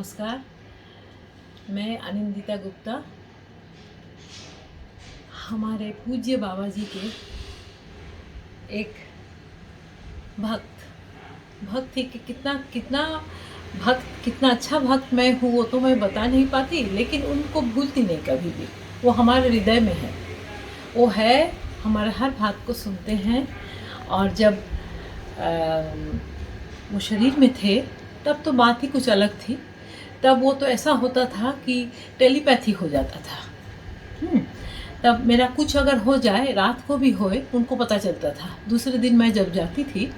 नमस्कार। मैं अनिंदिता गुप्ता हमारे पूज्य बाबा जी के एक भक्त थी कि कितना कितना भक्त, कितना अच्छा भक्त मैं हूँ वो तो मैं बता नहीं पाती, लेकिन उनको भूलती नहीं कभी भी। वो हमारे हृदय में है, वो है, हमारे हर बात को सुनते हैं। और जब वो शरीर में थे तब तो बात ही कुछ अलग थी। तब वो तो ऐसा होता था कि टेलीपैथी हो जाता था। तब मेरा कुछ अगर हो जाए, रात को भी होए, उनको पता चलता था। दूसरे दिन मैं जब जाती थी,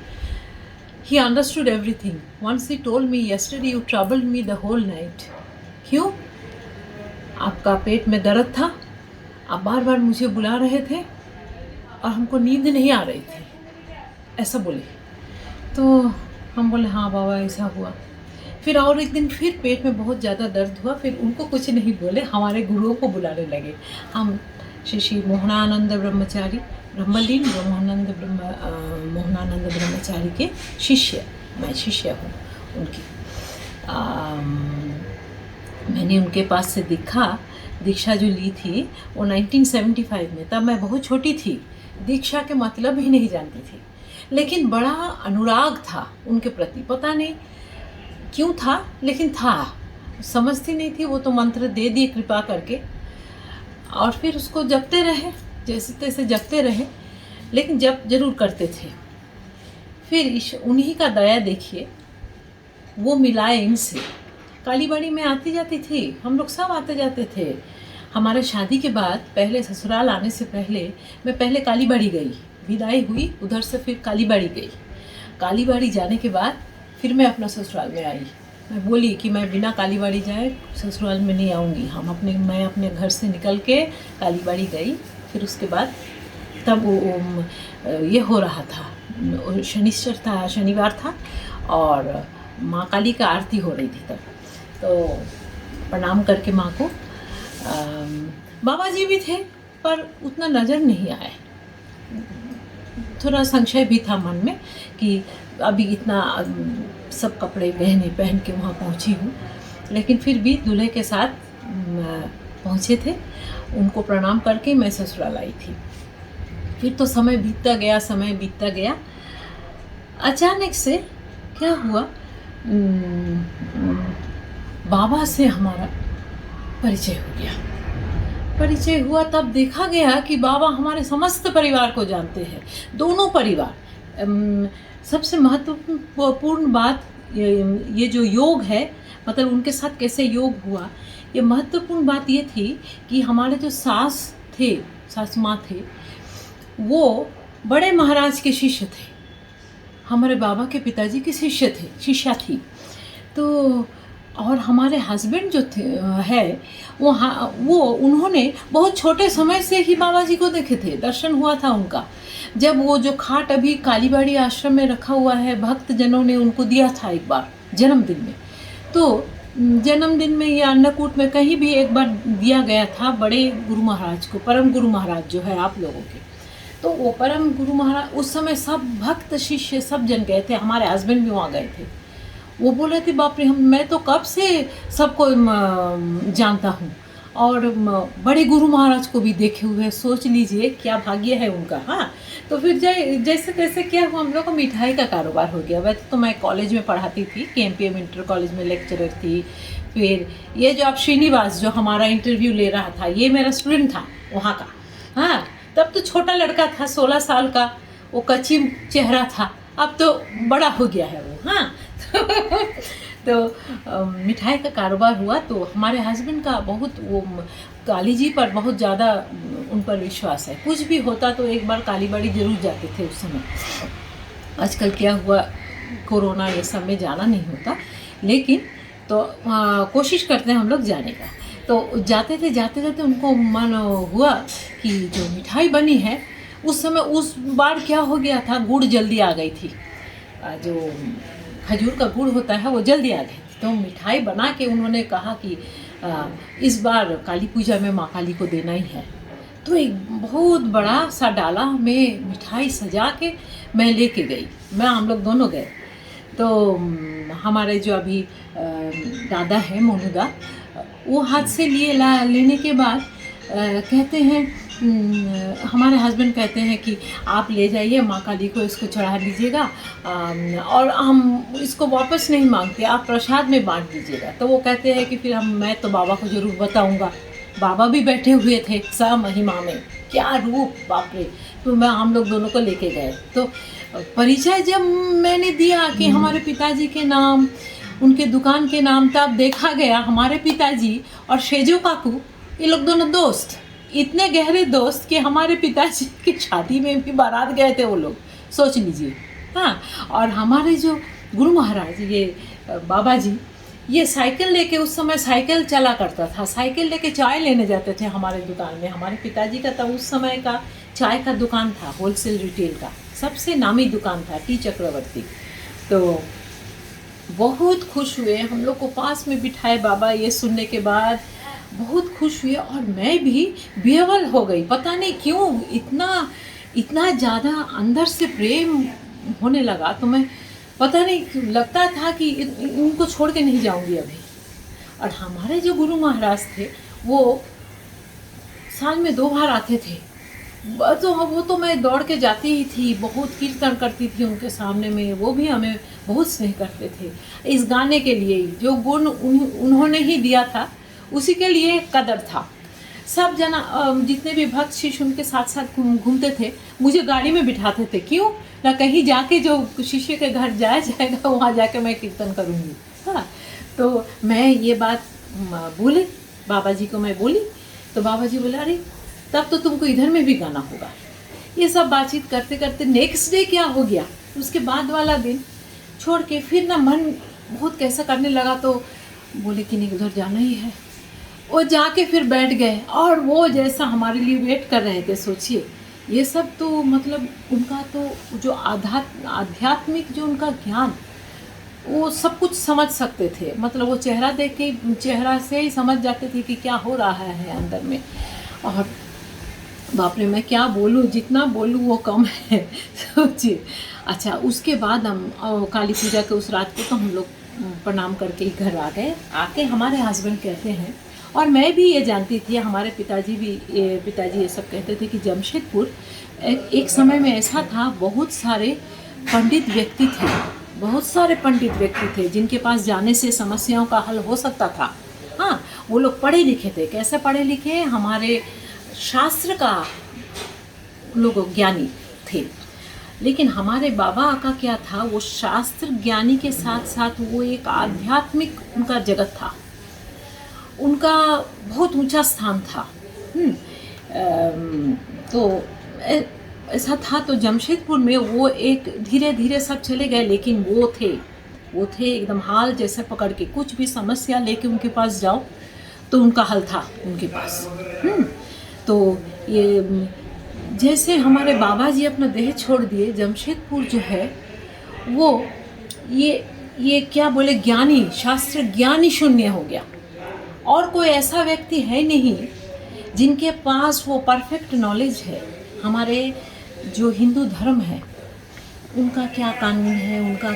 he understood everything. Once he told me, yesterday you troubled me the whole night. क्यों? आपका पेट में दर्द था, आप बार बार मुझे बुला रहे थे और हमको नींद नहीं आ रही थी, ऐसा बोले। तो हम बोले हाँ बाबा ऐसा हुआ। फिर और एक दिन फिर पेट में बहुत ज़्यादा दर्द हुआ। फिर उनको कुछ नहीं बोले, हमारे गुरुओं को बुलाने लगे। हम श्री मोहनानंद ब्रह्मचारी, ब्रह्मलीन मोहनानंद ब्रह्मचारी के शिष्य, मैं शिष्य हूँ उनकी। मैंने उनके पास से दीक्षा जो ली थी वो 1975 में। तब मैं बहुत छोटी थी, दीक्षा के मतलब ही नहीं जानती थी, लेकिन बड़ा अनुराग था उनके प्रति। पता नहीं क्यों था, लेकिन था, समझती नहीं थी। वो तो मंत्र दे दिए कृपा करके, और फिर उसको जपते रहे, जैसे तैसे जपते रहे, लेकिन जप जरूर करते थे। फिर उन्हीं का दया देखिए, वो मिलाए इनसे। कालीबाड़ी में आती जाती थी, हम लोग सब आते जाते थे। हमारे शादी के बाद, पहले ससुराल आने से पहले, मैं पहले कालीबाड़ी गई, विदाई हुई उधर से, फिर कालीबाड़ी गई। कालीबाड़ी जाने के बाद फिर मैं अपना ससुराल में आई। मैं बोली कि मैं बिना कालीबाड़ी जाए ससुराल में नहीं आऊँगी। मैं अपने घर से निकल के कालीबाड़ी गई। फिर उसके बाद तब ये हो रहा था, शनिवार था और माँ काली का आरती हो रही थी तब। तो प्रणाम करके माँ को, बाबा जी भी थे पर उतना नज़र नहीं आए। थोड़ा संशय भी था मन में कि अभी इतना सब कपड़े गहने पहन के वहाँ पहुँची हूँ, लेकिन फिर भी दूल्हे के साथ पहुँचे थे। उनको प्रणाम करके मैं ससुराल आई थी। फिर तो समय बीतता गया। अचानक से क्या हुआ, बाबा से हमारा परिचय हुआ। तब देखा गया कि बाबा हमारे समस्त परिवार को जानते हैं, दोनों परिवार। सबसे महत्वपूर्ण बात ये जो योग है, मतलब उनके साथ कैसे योग हुआ, ये महत्वपूर्ण बात ये थी कि हमारे जो सास माँ थे, वो बड़े महाराज के शिष्य थे, हमारे बाबा के पिताजी की शिष्या थी। तो और हमारे हस्बैंड जो थे वो उन्होंने बहुत छोटे समय से ही बाबा जी को देखे थे, दर्शन हुआ था उनका। जब वो जो खाट अभी कालीबाड़ी आश्रम में रखा हुआ है, भक्त जनों ने उनको दिया था एक बार जन्मदिन में। तो जन्मदिन में या अन्नकूट में कहीं भी एक बार दिया गया था बड़े गुरु महाराज को, परम गुरु महाराज जो है आप लोगों के। तो वो परम गुरु महाराज उस समय सब भक्त शिष्य सब जन गए थे, हमारे हस्बैंड भी वहाँ गए थे। वो बोल रहे थे बाप रे, मैं तो कब से सबको जानता हूँ और बड़े गुरु महाराज को भी देखे हुए, सोच लीजिए क्या भाग्य है उनका। हाँ, तो फिर जैसे तैसे क्या हुआ, हम लोग को मिठाई का कारोबार हो गया। वैसे तो मैं कॉलेज में पढ़ाती थी, KMPM इंटर कॉलेज में लेक्चरर थी। फिर ये जो आप श्रीनिवास जो हमारा इंटरव्यू ले रहा था, ये मेरा स्टूडेंट था वहाँ का। हाँ, तब तो छोटा लड़का था, 16 साल का, वो कच्ची चेहरा था, अब तो बड़ा हो गया है वो। हाँ तो मिठाई का कारोबार हुआ। तो हमारे हस्बैंड का बहुत, वो काली जी पर बहुत ज़्यादा उन पर विश्वास है। कुछ भी होता तो एक बार कालीबाड़ी जरूर जाते थे उस समय। आजकल क्या हुआ, कोरोना ये सब में जाना नहीं होता, लेकिन तो कोशिश करते हैं हम लोग जाने का। तो जाते थे उनको मन हुआ कि जो मिठाई बनी है उस समय, उस बार क्या हो गया था, गुड़ जल्दी आ गई थी, जो खजूर का गुड़ होता है वो जल्दी आ गई। तो मिठाई बना के उन्होंने कहा कि इस बार काली पूजा में माँ काली को देना ही है। तो एक बहुत बड़ा सा डाला में मिठाई सजा के मैं लेके गई, हम लोग दोनों गए। तो हमारे जो अभी दादा है मोनूदा, वो हाथ से लेने के बाद कहते हैं, हमारे हस्बैंड कहते हैं कि आप ले जाइए, माँ काली को इसको चढ़ा दीजिएगा, और हम इसको वापस नहीं मांगते, आप प्रसाद में बांट दीजिएगा। तो वो कहते हैं कि फिर मैं तो बाबा को ज़रूर बताऊंगा। बाबा भी बैठे हुए थे महिमा में, क्या रूप, बाप रे। तो हम लोग दोनों को लेके गए। तो परिचय जब मैंने दिया कि हमारे पिताजी के नाम, उनके दुकान के नाम, तब देखा गया हमारे पिताजी और शेजो काकू, ये लोग दोनों दोस्त, इतने गहरे दोस्त कि हमारे पिताजी की शादी में भी बारात गए थे वो लोग, सोच लीजिए। हाँ, और हमारे जो गुरु महाराज, ये बाबा जी, ये साइकिल लेके, उस समय साइकिल चला करता था, साइकिल लेके चाय लेने जाते थे हमारे दुकान में। हमारे पिताजी का तब उस समय का चाय का दुकान था, होलसेल रिटेल का सबसे नामी दुकान था, टी चक्रवर्ती। तो बहुत खुश हुए, हम लोग को पास में बिठाए बाबा। ये सुनने के बाद बहुत खुश हुए और मैं भी बेहवल हो गई। पता नहीं क्यों इतना ज़्यादा अंदर से प्रेम होने लगा। तो मैं, पता नहीं, लगता था कि इनको छोड़ के नहीं जाऊंगी अभी। और हमारे जो गुरु महाराज थे वो साल में 2 बार आते थे। तो वो तो मैं दौड़ के जाती ही थी, बहुत कीर्तन करती थी उनके सामने में। वो भी हमें बहुत स्नेह करते थे इस गाने के लिए। जो गुण उन्होंने ही दिया था उसी के लिए कदर था। सब जना, जितने भी भक्त शिष्य उनके साथ साथ घूमते थे, मुझे गाड़ी में बिठाते थे। क्यों ना, कहीं जाके जो शिष्य के घर जाएगा वहाँ जाके मैं कीर्तन करूँगी। हाँ, तो मैं ये बात बोले बाबा जी को, मैं बोली तो बाबा जी बोले, अरे तब तो तुमको इधर में भी गाना होगा। ये सब बातचीत करते करते नेक्स्ट डे क्या हो गया, उसके बाद वाला दिन छोड़ के फिर ना मन बहुत कैसा करने लगा। तो बोले कि नहीं, उधर जाना ही है। वो जाके फिर बैठ गए और वो जैसा हमारे लिए वेट कर रहे थे, सोचिए। ये सब तो मतलब उनका तो जो आध्यात्मिक जो उनका ज्ञान, वो सब कुछ समझ सकते थे। मतलब वो चेहरा देख के, चेहरा से ही समझ जाते थे कि क्या हो रहा है अंदर में। और बाप रे, मैं क्या बोलूँ, जितना बोलूँ वो कम है, सोचिए। अच्छा, उसके बाद हम काली पूजा के उस रात को तो हम लोग प्रणाम करके ही घर आ गए। आके हमारे हस्बैंड कहते हैं, और मैं भी ये जानती थी, हमारे पिताजी ये सब कहते थे कि जमशेदपुर एक समय में ऐसा था, बहुत सारे पंडित व्यक्ति थे जिनके पास जाने से समस्याओं का हल हो सकता था। हाँ, वो लोग पढ़े लिखे थे। कैसे पढ़े लिखे? हमारे शास्त्र का लोग ज्ञानी थे। लेकिन हमारे बाबा का क्या था, वो शास्त्र ज्ञानी के साथ साथ वो एक आध्यात्मिक उनका जगत था, उनका बहुत ऊंचा स्थान था। तो ऐसा था। तो जमशेदपुर में वो एक धीरे धीरे सब चले गए, लेकिन वो थे एकदम हाल जैसे पकड़ के। कुछ भी समस्या लेके उनके पास जाओ तो उनका हल था उनके पास। तो ये जैसे हमारे बाबा जी अपना देह छोड़ दिए, जमशेदपुर जो है वो ये क्या बोले, ज्ञानी, शास्त्र ज्ञानी शून्य हो गया। और कोई ऐसा व्यक्ति है नहीं जिनके पास वो परफेक्ट नॉलेज है। हमारे जो हिंदू धर्म है, उनका क्या कानून है, उनका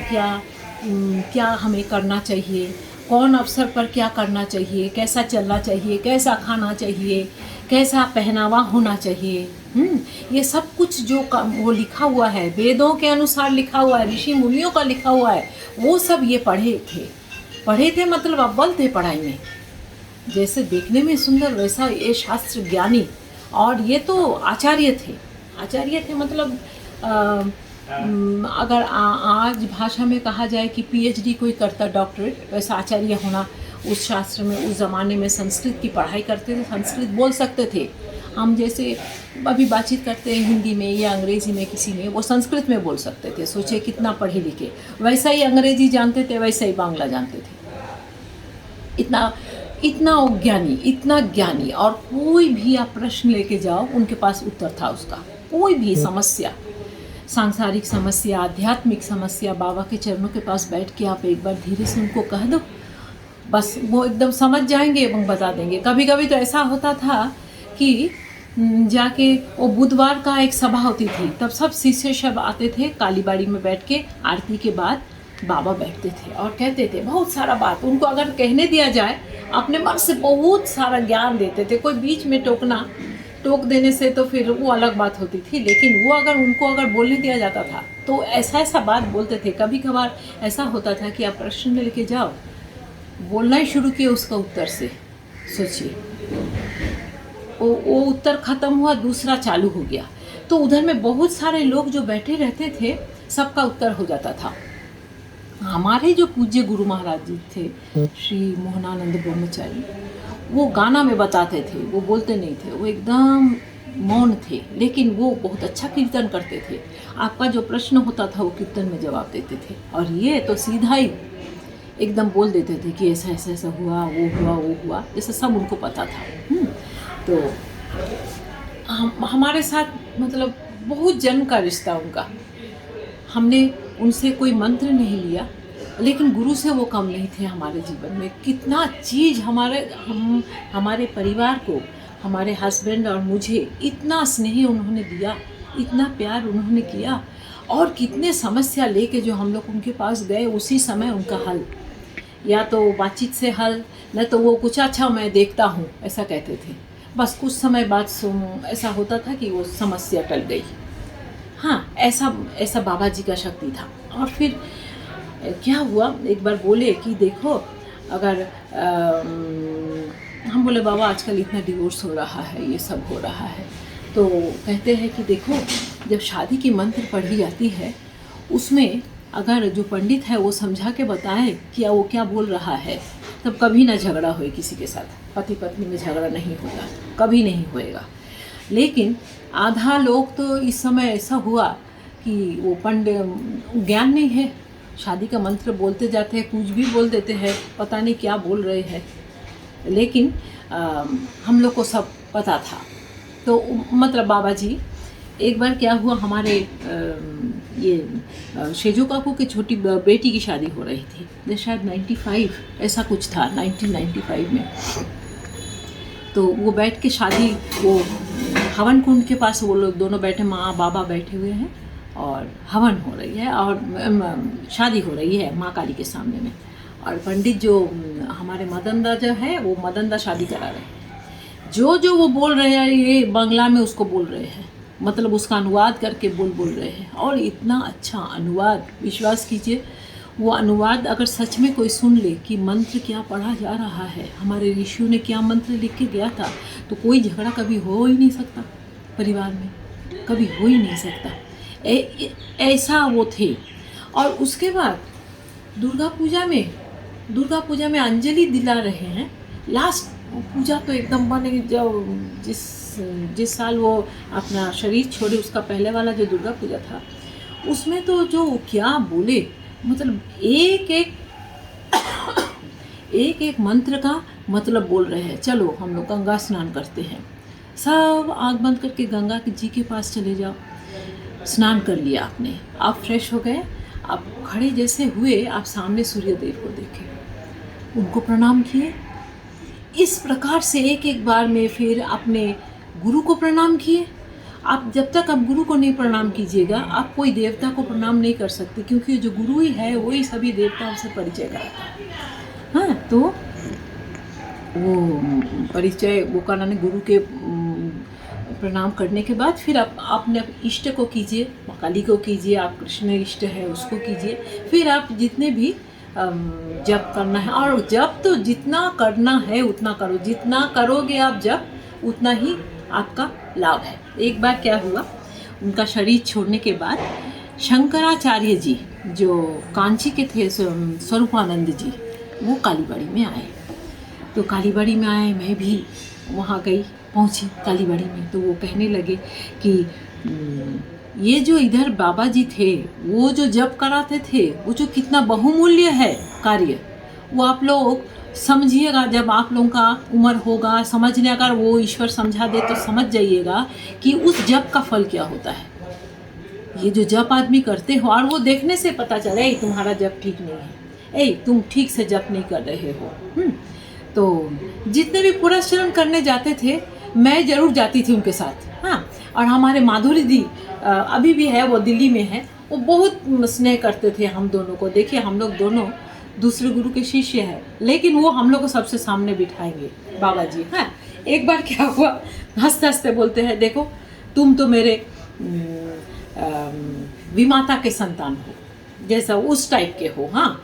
क्या हमें करना चाहिए, कौन अवसर पर क्या करना चाहिए, कैसा चलना चाहिए, कैसा खाना चाहिए, कैसा पहनावा होना चाहिए, ये सब कुछ जो वो लिखा हुआ है, वेदों के अनुसार लिखा हुआ है, ऋषि मुनियों का लिखा हुआ है, वो सब ये पढ़े थे मतलब अव्वल थे पढ़ाई में। जैसे देखने में सुंदर, वैसा ये शास्त्र ज्ञानी। और ये तो आचार्य थे मतलब अगर आज भाषा में कहा जाए कि पीएचडी कोई करता, डॉक्टरेट, वैसा आचार्य होना उस शास्त्र में। उस ज़माने में संस्कृत की पढ़ाई करते थे, संस्कृत बोल सकते थे। हम जैसे अभी बातचीत करते हैं हिंदी में या अंग्रेज़ी में किसी में, वो संस्कृत में बोल सकते थे। सोचिए कितना पढ़े लिखे। वैसा ही अंग्रेज़ी जानते थे, वैसा ही बांग्ला जानते थे। इतना ज्ञानी। और कोई भी आप प्रश्न लेके जाओ, उनके पास उत्तर था उसका। कोई भी समस्या, सांसारिक समस्या, आध्यात्मिक समस्या, बाबा के चरणों के पास बैठ के आप एक बार धीरे से उनको कह दो, बस वो एकदम समझ जाएंगे एवं बता देंगे। कभी कभी तो ऐसा होता था कि जाके वो बुधवार का एक सभा होती थी, तब सब शिष्य सब आते थे कालीबाड़ी में बैठ के आरती के बाद बाबा बैठते थे और कहते थे बहुत सारा बात। उनको अगर कहने दिया जाए अपने मन से बहुत सारा ज्ञान देते थे। कोई बीच में टोक देने से तो फिर वो अलग बात होती थी, लेकिन वो उनको अगर बोलने दिया जाता था तो ऐसा बात बोलते थे। कभी कभार ऐसा होता था कि आप प्रश्न लेके जाओ, बोलना ही शुरू किए उसका उत्तर से, सोचिए वो उत्तर ख़त्म हुआ, दूसरा चालू हो गया, तो उधर में बहुत सारे लोग जो बैठे रहते थे सबका उत्तर हो जाता था। हमारे जो पूज्य गुरु महाराज जी थे श्री मोहनानंद ब्रह्मचारी, वो गाना में बताते थे, वो बोलते नहीं थे, वो एकदम मौन थे, लेकिन वो बहुत अच्छा कीर्तन करते थे। आपका जो प्रश्न होता था वो कीर्तन में जवाब देते थे, और ये तो सीधा ही एकदम बोल देते थे कि ऐसा ऐसा ऐसा हुआ, वो हुआ, जैसे सब उनको पता था। तो हमारे साथ मतलब बहुत जन्म का रिश्ता उनका। हमने उनसे कोई मंत्र नहीं लिया, लेकिन गुरु से वो कम नहीं थे हमारे जीवन में। कितना चीज़ हमारे परिवार को, हमारे हस्बैंड और मुझे इतना स्नेह उन्होंने दिया, इतना प्यार उन्होंने किया, और कितने समस्या लेके जो हम लोग उनके पास गए, उसी समय उनका हल, या तो बातचीत से हल, न तो वो कुछ अच्छा मैं देखता हूँ ऐसा कहते थे। बस कुछ समय बाद ऐसा होता था कि वो समस्या टल गई। हाँ, ऐसा बाबा जी का शक्ति था। और फिर क्या हुआ, एक बार बोले कि देखो अगर हम बोले बाबा आजकल इतना डिवोर्स हो रहा है, ये सब हो रहा है, तो कहते हैं कि देखो जब शादी की मंत्र पढ़ी जाती है, उसमें अगर जो पंडित है वो समझा के बताए कि वो क्या बोल रहा है, तब कभी ना झगड़ा होए किसी के साथ। पति पत्नी में झगड़ा नहीं होगा, कभी नहीं होएगा। लेकिन आधा लोग तो इस समय ऐसा हुआ कि वो पंडित ज्ञान नहीं है, शादी का मंत्र बोलते जाते हैं, कुछ भी बोल देते हैं, पता नहीं क्या बोल रहे हैं, लेकिन हम लोग को सब पता था। तो मतलब बाबा जी, एक बार क्या हुआ, हमारे ये शेजू काकू की छोटी बेटी की शादी हो रही थी, शायद 95 ऐसा कुछ था, 1995 में। तो वो बैठ के शादी, वो हवन कुंड के पास वो लोग दोनों बैठे, माँ बाबा बैठे हुए हैं और हवन हो रही है और शादी हो रही है माँ काली के सामने में। और पंडित जो हमारे मदनदा जो है, वो मदनदा शादी करा रहे हैं। जो वो बोल रहे हैं ये बांग्ला में उसको बोल रहे हैं, मतलब उसका अनुवाद करके बोल रहे हैं। और इतना अच्छा अनुवाद, विश्वास कीजिए, वो अनुवाद अगर सच में कोई सुन ले कि मंत्र क्या पढ़ा जा रहा है, हमारे ऋषियों ने क्या मंत्र लिख के दिया था, तो कोई झगड़ा कभी हो ही नहीं सकता परिवार में, कभी हो ही नहीं सकता। ऐसा वो थे। और उसके बाद दुर्गा पूजा में अंजलि दिला रहे हैं। लास्ट पूजा तो एकदम बने, जो जिस साल वो अपना शरीर छोड़े, उसका पहले वाला जो दुर्गा पूजा था, उसमें तो जो क्या बोले, मतलब एक मंत्र का मतलब बोल रहे हैं। चलो हम लोग गंगा स्नान करते हैं, सब आँख बंद करके गंगा जी के पास चले जाओ। स्नान कर लिया आपने, आप फ्रेश हो गए, आप खड़े जैसे हुए, आप सामने सूर्यदेव को देखे, उनको प्रणाम किए। इस प्रकार से एक बार में फिर अपने गुरु को प्रणाम किए। आप जब तक आप गुरु को नहीं प्रणाम कीजिएगा, आप कोई देवता को प्रणाम नहीं कर सकते, क्योंकि जो गुरु ही है वही सभी देवताओं से परिचय कराता है। हाँ, तो वो परिचय वो कराने, गुरु के प्रणाम करने के बाद फिर आप अपने इष्ट को कीजिए, माँ काली को कीजिए, आप कृष्ण इष्ट है उसको कीजिए। फिर आप जितने भी जप करना है, और जप तो जितना करना है उतना करो, जितना करोगे आप जप उतना ही आपका लाभ है। एक बार क्या हुआ, उनका शरीर छोड़ने के बाद शंकराचार्य जी जो कांची के थे, स्वरूपानंद जी, वो कालीबाड़ी में आए। तो कालीबाड़ी में आए, मैं भी वहाँ पहुँची कालीबाड़ी में। तो वो कहने लगे कि ये जो इधर बाबा जी थे, वो जो जप कराते थे, वो जो कितना बहुमूल्य है कार्य, वो आप लोग समझिएगा। जब आप लोगों का उम्र होगा समझने, अगर वो ईश्वर समझा दे तो समझ जाइएगा कि उस जप का फल क्या होता है। ये जो जप आदमी करते हो, और वो देखने से पता चले तुम्हारा जप ठीक नहीं है, तुम ठीक से जप नहीं कर रहे हो। तो जितने भी पुरस्चरण करने जाते थे, मैं ज़रूर जाती थी उनके साथ। हाँ, और हमारे माधुरी दी अभी भी है, वो दिल्ली में है, वो बहुत स्नेह करते थे हम दोनों को। देखिए हम लोग दोनों दूसरे गुरु के शिष्य हैं, लेकिन वो हम लोग को सबसे सामने बिठाएंगे बाबा जी। हाँ, एक बार क्या हुआ, हंसते हंसते बोलते हैं, देखो तुम तो मेरे विमाता के संतान हो, जैसा उस टाइप के हो। हाँ,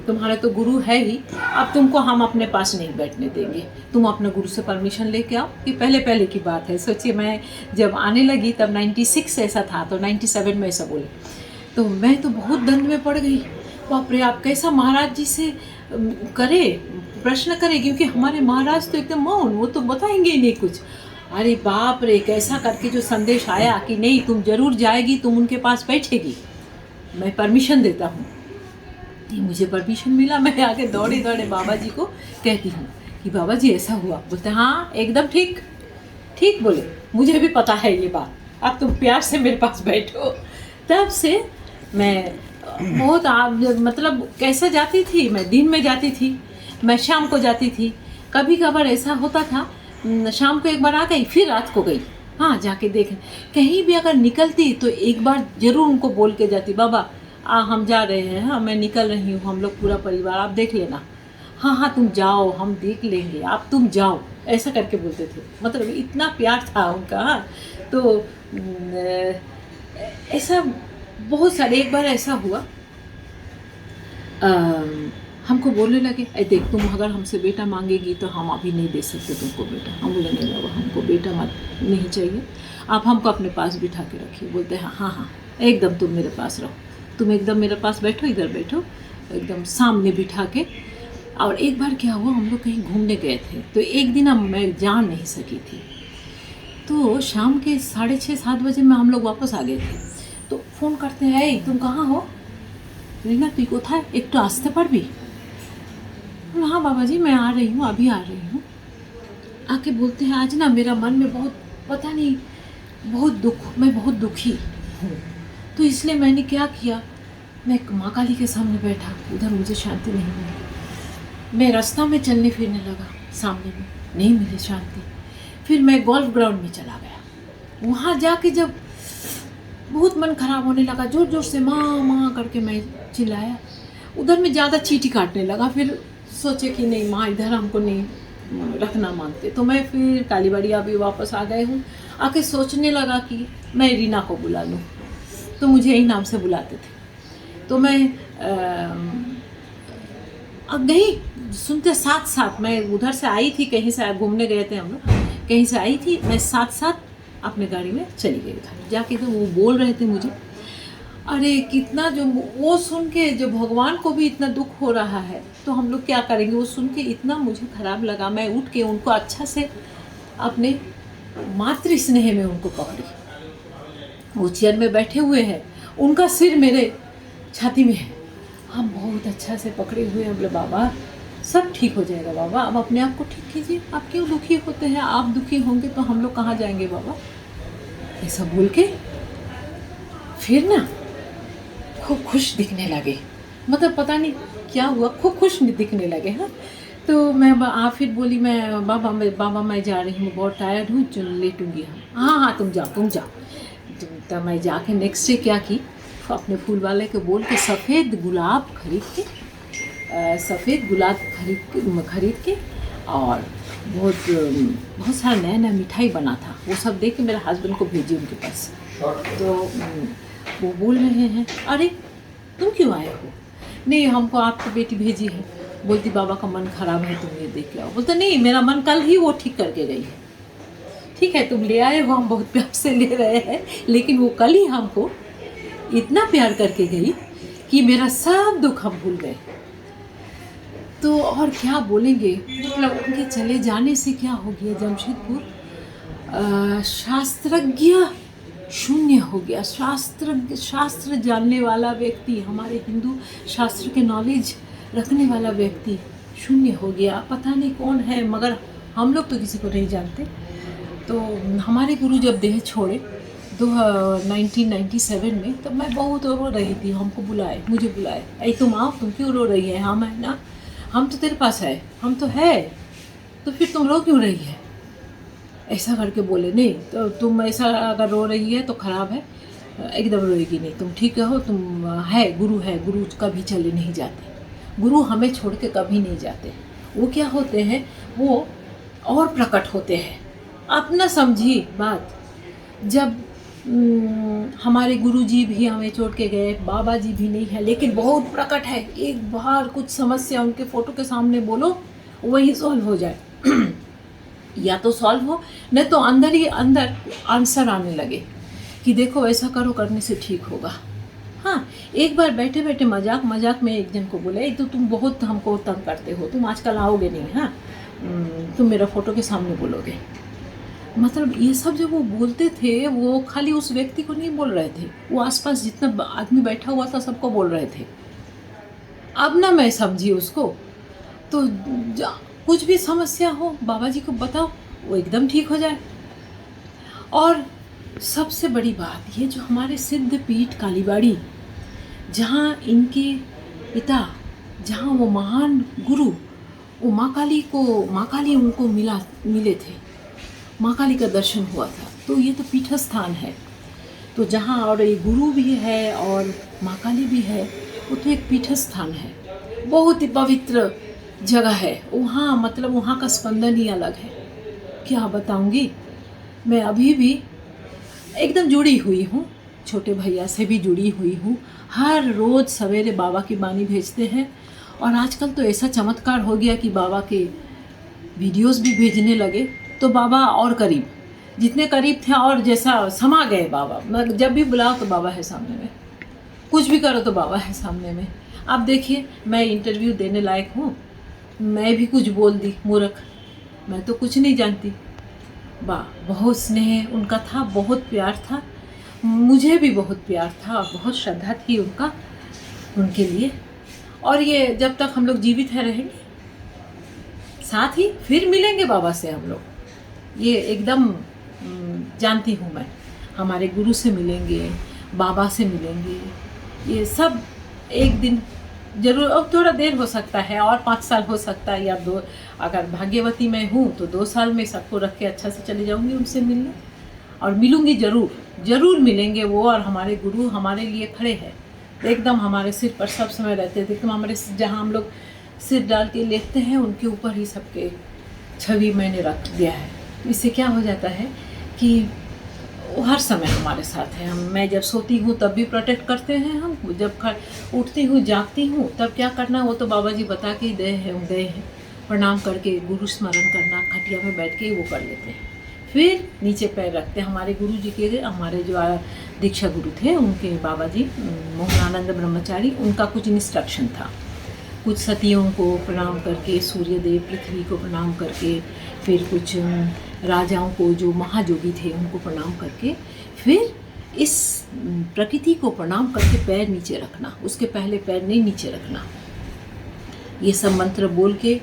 तुम्हारा तो गुरु है ही, अब तुमको हम अपने पास नहीं बैठने देंगे, तुम अपने गुरु से परमिशन लेके आओ। ये पहले की बात है। सोचिए मैं जब आने लगी तब 96 ऐसा था, तो 97 में ऐसा बोले तो मैं तो बहुत दंड में पड़ गई। बाप रे, आप कैसा महाराज जी से करे, प्रश्न करे, क्योंकि हमारे महाराज तो एकदम मौन, वो तो बताएंगे ही नहीं कुछ। अरे बाप रे, कैसा करके जो संदेश आया कि नहीं तुम जरूर जाएगी, तुम उनके पास बैठेगी, मैं परमिशन देता हूँ। मुझे परमिशन मिला, मैं आके दौड़े दौड़े बाबा जी को कहती हूँ कि बाबा जी ऐसा हुआ। बोलते हाँ एकदम ठीक ठीक, बोले मुझे भी पता है ये बात, अब तुम प्यार से मेरे पास बैठो। तब से मैं बहुत मतलब कैसे जाती थी, मैं दिन में जाती थी, मैं शाम को जाती थी, कभी कभार ऐसा होता था शाम को एक बार आ गई, फिर रात को गई। हाँ, जाके देखें, कहीं भी अगर निकलती तो एक बार ज़रूर उनको बोल के जाती, बाबा हम जा रहे हैं, हाँ मैं निकल रही हूँ, हम लोग पूरा परिवार, आप देख लेना। हाँ हाँ तुम जाओ, हम देख लेंगे, आप तुम जाओ, ऐसा करके बोलते थे। मतलब इतना प्यार था उनका। तो ऐसा बहुत सारे, एक बार ऐसा हुआ हमको बोलने लगे, देख तुम अगर हमसे बेटा मांगेगी तो हम अभी नहीं दे सकते तुमको बेटा। हम बोले नहीं बाबा, हमको बेटा मत नहीं चाहिए, आप हमको अपने पास बिठा के रखिए। बोलते हैं हाँ हाँ एकदम तुम मेरे पास रहो, तुम एकदम मेरे पास बैठो, इधर बैठो, एकदम सामने बिठा के। और एक बार क्या हुआ, हम लोग कहीं घूमने गए थे, तो एक दिन मैं जा नहीं सकी थी, तो शाम के 6:30-7 बजे में हम लोग वापस आ गए थे। तो फ़ोन करते हैं, तुम कहाँ हो रीना, तुई को था एक तो आस्ते पर भी। हाँ बाबा जी मैं आ रही हूँ, अभी आ रही हूँ। आके बोलते हैं आज ना मेरा मन में बहुत, पता नहीं बहुत दुख, मैं बहुत दुखी हूँ, तो इसलिए मैंने क्या किया, मैं माँ काली के सामने बैठा, उधर मुझे शांति नहीं मिली। मैं रास्ता में चलने फिरने लगा, सामने में नहीं मिली शांति। फिर मैं गोल्फ ग्राउंड में चला गया, वहाँ जाके जब बहुत मन खराब होने लगा, जोर जोर से माँ माँ करके मैं चिल्लाया, उधर में ज़्यादा चीटी काटने लगा। फिर सोचे कि नहीं माँ इधर हमको नहीं रखना मानते, तो मैं फिर कालीबाड़ी अभी वापस आ गए हूँ। आके सोचने लगा कि मैं रीना को बुला लूँ, तो मुझे यही नाम से बुलाते थे। तो मैं गई, सुनते साथ साथ, मैं उधर से आई थी, कहीं से घूमने गए थे हम लोग, कहीं से आई थी, मैं साथ साथ अपने गाड़ी में चली गई उधर जाके। तो वो बोल रहे थे मुझे, अरे कितना, जो वो सुन के जो भगवान को भी इतना दुख हो रहा है, तो हम लोग क्या करेंगे। वो सुन के इतना मुझे ख़राब लगा, मैं उठ के उनको अच्छा से अपने मातृ स्नेह में उनको पकड़ी। वो चेयर में बैठे हुए हैं, उनका सिर मेरे छाती में है, हम बहुत अच्छा से पकड़े हुए हैं। बोले बाबा सब ठीक हो जाएगा बाबा, अब अपने आप को ठीक कीजिए, आप क्यों दुखी होते हैं, आप दुखी होंगे तो हम लोग कहाँ जाएंगे बाबा। ऐसा बोल के फिर ना खूब खुश दिखने लगे, मतलब पता नहीं क्या हुआ, खूब खुश दिखने लगे। हाँ, तो मैं फिर बोली, मैं बाबा मैं जा रही हूँ, बहुत टायर्ड हूँ, लेटूंगी। हाँ हाँ तुम जाओ। तो मैं जाके नेक्स्ट डे क्या की, अपने फूल वाले को बोल के सफ़ेद गुलाब खरीद के और बहुत सारा नया नया मिठाई बना था, वो सब देख के मेरे हस्बैंड को भेजी उनके पास। तो वो बोल रहे हैं, अरे तुम क्यों आए हो। नहीं हमको आपकी बेटी भेजी है, बोलती बाबा का मन खराब है, तुम ये देख के आओ। बोलते नहीं मेरा मन कल ही वो ठीक करके गई है। ठीक है तुम ले आए हो, हम बहुत प्यार से ले रहे हैं, लेकिन वो कल ही हमको इतना प्यार करके गई कि मेरा सब दुख हम भूल गए। तो और क्या बोलेंगे, मतलब उनके चले जाने से क्या हो गया, जमशेदपुर शास्त्रज्ञ शून्य हो गया। शास्त्र जानने वाला व्यक्ति, हमारे हिंदू शास्त्र के नॉलेज रखने वाला व्यक्ति शून्य हो गया। पता नहीं कौन है, मगर हम लोग तो किसी को नहीं जानते। तो हमारे गुरु जब देह छोड़े 1997 में, तब मैं बहुत रो रही थी। हमको मुझे बुलाए, अरे तुम आओ, तुम क्यों रो रही है, हम है ना, हम तो तेरे पास है, हम तो है, तो फिर तुम रो क्यों रही है, ऐसा करके बोले। नहीं तो तुम ऐसा अगर रो रही है तो ख़राब है, एकदम रोएगी नहीं, तुम ठीक हो, तुम है, गुरु कभी चले नहीं जाते, गुरु हमें छोड़ के कभी नहीं जाते। वो क्या होते हैं, वो और प्रकट होते हैं। आप ना समझी बात, जब हमारे गुरुजी भी हमें छोड़ के गए, बाबा जी भी नहीं है, लेकिन बहुत प्रकट है। एक बार कुछ समस्या उनके फ़ोटो के सामने बोलो, वही सॉल्व हो जाए या तो सॉल्व हो, नहीं तो अंदर ही अंदर आंसर आने लगे कि देखो ऐसा करो, करने से ठीक होगा। हाँ, एक बार बैठे बैठे मजाक में एक जन को बोला, तो तुम बहुत हमको तंग करते हो, तुम आजकल आओगे नहीं, हाँ तुम मेरा फ़ोटो के सामने बोलोगे। मतलब ये सब जब वो बोलते थे, वो खाली उस व्यक्ति को नहीं बोल रहे थे, वो आसपास जितना आदमी बैठा हुआ था सबको बोल रहे थे। अब ना मैं समझी उसको, तो कुछ भी समस्या हो बाबा जी को बताओ, वो एकदम ठीक हो जाए। और सबसे बड़ी बात, ये जो हमारे सिद्ध पीठ कालीबाड़ी, जहाँ इनके पिता, जहाँ वो महान गुरु, वो माँ काली उनको मिले थे, माँ काली का दर्शन हुआ था। तो ये तो पीठस्थान है, तो जहाँ और ये गुरु भी है और माँ काली भी है, वो तो एक पीठस्थान है, बहुत ही पवित्र जगह है वहाँ। मतलब वहाँ का स्पंदन ही अलग है, क्या बताऊँगी। मैं अभी भी एकदम जुड़ी हुई हूँ, छोटे भैया से भी जुड़ी हुई हूँ। हर रोज़ सवेरे बाबा की बानी भेजते हैं, और आजकल तो ऐसा चमत्कार हो गया कि बाबा के वीडियोस भी भेजने लगे, तो बाबा और करीब, जितने करीब थे और जैसा समा गए बाबा। मैं जब भी बुलाओ तो बाबा है सामने में, कुछ भी करो तो बाबा है सामने में। अब देखिए, मैं इंटरव्यू देने लायक हूँ, मैं भी कुछ बोल दी, मूर्ख, मैं तो कुछ नहीं जानती। बहुत स्नेह उनका था, बहुत प्यार था, मुझे भी बहुत प्यार था, बहुत श्रद्धा थी उनके लिए। और ये जब तक हम लोग जीवित है रहेंगे, साथ ही फिर मिलेंगे बाबा से हम लोग, ये एकदम जानती हूँ मैं। हमारे गुरु से मिलेंगे, बाबा से मिलेंगे, ये सब एक दिन जरूर। अब थोड़ा देर हो सकता है, और 5 साल हो सकता है, या 2, अगर भाग्यवती मैं हूँ तो 2 साल में सबको रख के अच्छा से चली जाऊँगी उनसे मिलने, और मिलूँगी ज़रूर मिलेंगे वो। और हमारे गुरु हमारे लिए खड़े हैं, एकदम हमारे सिर पर सब समय रहते थे, एकदम हमारे जहाँ हम लोग सिर डाल के लेटते हैं, उनके ऊपर ही सबके छवि मैंने रख दिया है। इससे क्या हो जाता है कि वो हर समय हमारे साथ है। मैं जब सोती हूँ तब भी प्रोटेक्ट करते हैं हम, जब उठती हूँ जागती हूँ तब क्या करना है वो तो बाबा जी बता के ही गए हैं। प्रणाम करके गुरु स्मरण करना, खटिया में बैठ के ही वो कर लेते हैं। फिर नीचे पैर रखते हैं। हमारे गुरु जी के, हमारे जो दीक्षा गुरु थे, उनके बाबा जी मोहनानंद ब्रह्मचारी, उनका कुछ इंस्ट्रक्शन था, कुछ सतियों को प्रणाम करके, सूर्यदेव पृथ्वी को प्रणाम करके, फिर कुछ राजाओं को जो महायोगी थे उनको प्रणाम करके, फिर इस प्रकृति को प्रणाम करके पैर नीचे रखना, उसके पहले पैर नहीं नीचे रखना। ये सब मंत्र बोल के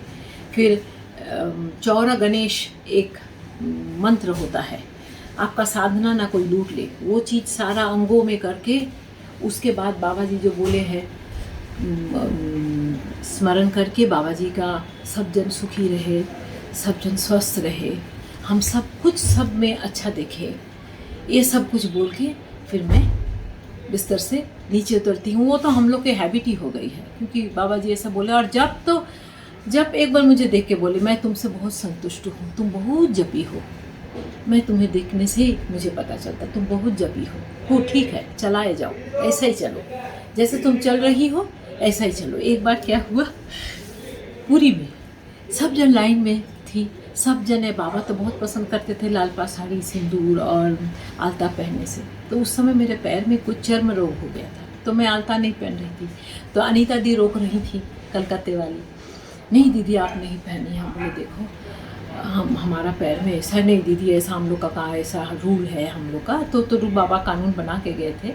फिर चौरा गणेश एक मंत्र होता है, आपका साधना ना कोई लूट ले, वो चीज़ सारा अंगों में करके उसके बाद बाबा जी जो बोले हैं स्मरण करके, बाबा जी का सब जन सुखी रहे, सब जन स्वस्थ रहे, हम सब कुछ सब में अच्छा देखे, ये सब कुछ बोल के फिर मैं बिस्तर से नीचे उतरती हूँ। वो तो हम लोग के हैबिट ही हो गई है, क्योंकि बाबा जी ऐसा बोले। और जब एक बार मुझे देख के बोले, मैं तुमसे बहुत संतुष्ट हूँ, तुम बहुत जपी हो, मैं तुम्हें देखने से ही मुझे पता चलता तुम बहुत जपी हो, ठीक है चलाए जाओ, ऐसा ही चलो, जैसे तुम चल रही हो ऐसा ही चलो। एक बार क्या हुआ, पूरी में सब जन लाइन में थी, सब जने, बाबा तो बहुत पसंद करते थे लाल पा साड़ी, सिंदूर और आलता पहनने से, तो उस समय मेरे पैर में कुछ चर्म रोग हो गया था, तो मैं आलता नहीं पहन रही थी। तो अनीता दी रोक रही थी, कलकत्ते वाली, नहीं दीदी आप नहीं पहनी। हम बोले देखो हमारा पैर में ऐसा नहीं दीदी, ऐसा हम लोग का कहा, ऐसा रूल है हम लोग का। तो बाबा कानून बना के गए थे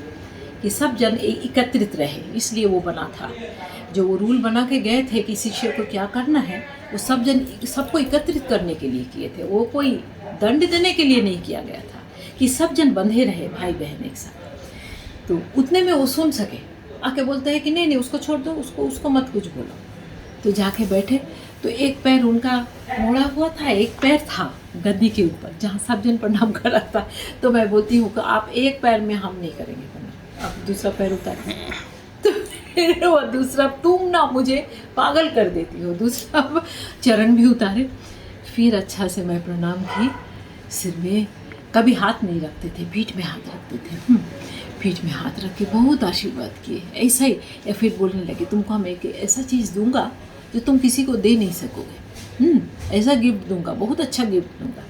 कि सब जन एकत्रित रहे, इसलिए वो बना था। जो वो रूल बना के गए थे कि शिष्य को क्या करना है, वो सबको एकत्रित करने के लिए किए थे, वो कोई दंड देने के लिए नहीं किया गया था, कि सब जन बंधे रहे भाई बहन एक साथ। तो उतने में वो सुन सके, आके बोलते हैं कि नहीं उसको छोड़ दो, उसको मत कुछ बोलो। तो जाके बैठे, तो एक पैर उनका मोड़ा हुआ था, एक पैर था गद्दी के ऊपर जहाँ सब जन प्रणाम कर रहा था। तो मैं बोलती हूँ कि आप एक पैर में, हम नहीं करेंगे प्रणाम, आप दूसरा पैर उतार। तो फिर वो दूसरा, तुम ना मुझे पागल कर देती हो, दूसरा चरण भी उतारे। फिर अच्छा से मैं प्रणाम की। सिर में कभी हाथ नहीं रखते थे, पीठ में हाथ रखते थे। पीठ में हाथ रख के बहुत आशीर्वाद किए ऐसा ही। या फिर बोलने लगे, तुमको हम एक ऐसा चीज़ दूंगा जो तुम किसी को दे नहीं सकोगे, ऐसा गिफ्ट दूंगा, बहुत अच्छा गिफ्ट दूंगा।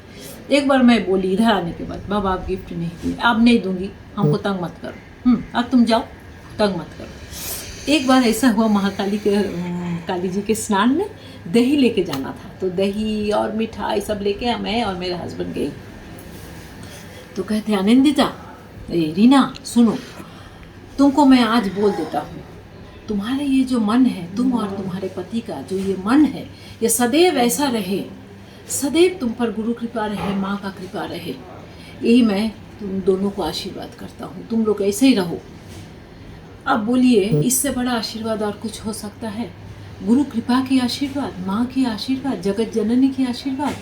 एक बार मैं बोली इधर आने के बाद, बाबा आप गिफ्ट नहीं दिए, अब नहीं दूंगी, हमको तंग मत करो, अब तुम जाओ, तंग मत करो। एक बार ऐसा हुआ, महाकाली के काली जी के स्नान में दही लेके जाना था, तो दही और मिठाई सब लेके मैं और मेरे हस्बैंड गए। तो कहते आनंदिता, रीना सुनो, तुमको मैं आज बोल देता हूँ, तुम्हारे ये जो मन है, तुम और तुम्हारे पति का जो ये मन है, ये सदैव ऐसा रहे, सदैव तुम पर गुरु कृपा रहे, माँ का कृपा रहे। यही मैं तुम दोनों को आशीर्वाद करता हूँ, तुम लोग ऐसे ही रहो। अब बोलिए, इससे बड़ा आशीर्वाद और कुछ हो सकता है? गुरु कृपा की आशीर्वाद, माँ की आशीर्वाद, जगत जननी की आशीर्वाद,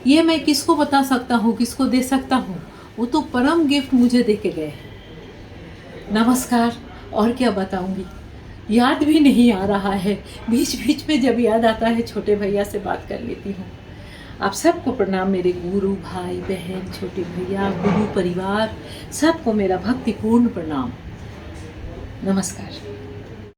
ये मैं किसको बता सकता हूँ, किसको दे सकता हूँ? वो तो परम गिफ्ट मुझे दे के गए हैं। नमस्कार, और क्या बताऊँगी, याद भी नहीं आ रहा है। बीच बीच में जब याद आता है, छोटे भैया से बात कर लेती हूँ। आप सबको प्रणाम, मेरे गुरु भाई बहन, छोटे भैया, गुरु परिवार, सबको मेरा भक्तिपूर्ण प्रणाम। नमस्कार।